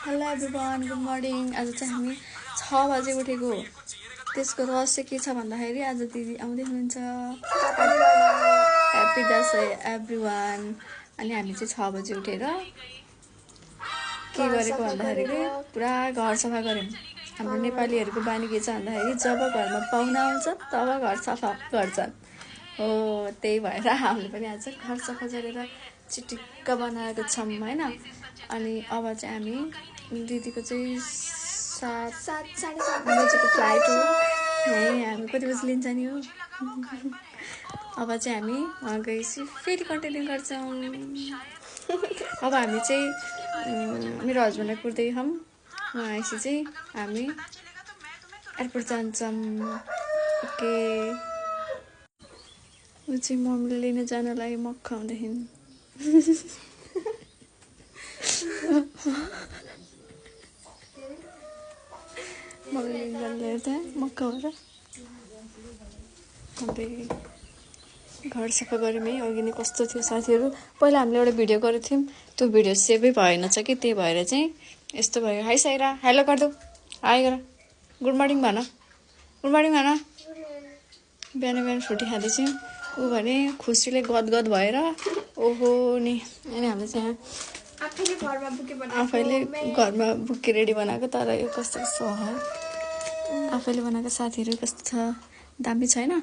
Hello everyone, good morning. आज चाहिँ हामी 6 बजे उठेको। त्यसको रहस्य के छ भन्दाखेरि आज दिदी आउँदै हुनुहुन्छ। Happy Dashain everyone. अनि हामी चाहिँ 6 बजे उठेर के गरेको भन्दाखेरि पुरा घर सफा गऱ्यौँ। हाम्रो नेपालीहरूको बानी के छ भन्दाखेरि जब घरमा पाहुना आउँछ तब घर सफा गर्छन्। हो, त्यही भएर हामीले पनि आज घर सफा गरेर चिटिक्क बनाएको छौँ होइन। अनि अब चाहिँ हामी दिदीको चाहिँ 7:30 बजेको फ्लाइट हो। हामी कति बजी लिन्छ नि हो। अब चाहिँ हामी वहाँ गएपछि फेरि कन्टिन्यू गर्छौँ। अब हामी चाहिँ मेरो हस्बेन्डलाई कुर्दै छौँ। वहाँ आएपछि चाहिँ हामी एयरपोर्ट जान्छौँ। ओके, म चाहिँ मम्मीले लिन जानलाई मक्ख हुँदैछन्। मम्मीले लिन जानलाई त्यहाँ मक्ख भएर घर सफा गऱ्यौँ है। अघि नै कस्तो थियो साथीहरू, पहिला हामीले एउटा भिडियो गरेको थियौँ, त्यो भिडियो सेभै भएन छ कि, त्यही भएर चाहिँ यस्तो भयो। हाई साइरा, हेलो गरिदेऊ, हाई गर, गुड मर्निङ भन, गुड मर्निङ भन। बिहान बिहान फ्रुटी खाँदैछौँ। ऊ भने खुसीले गदगद भएर ओहो नि। अनि हामीले चाहिँ आफैले घरमा बुके रेडी बनाएको। तर यो कस्तो कस्तो हो, आफैले बनाएको साथीहरू कस्तो छ, दामी छैन?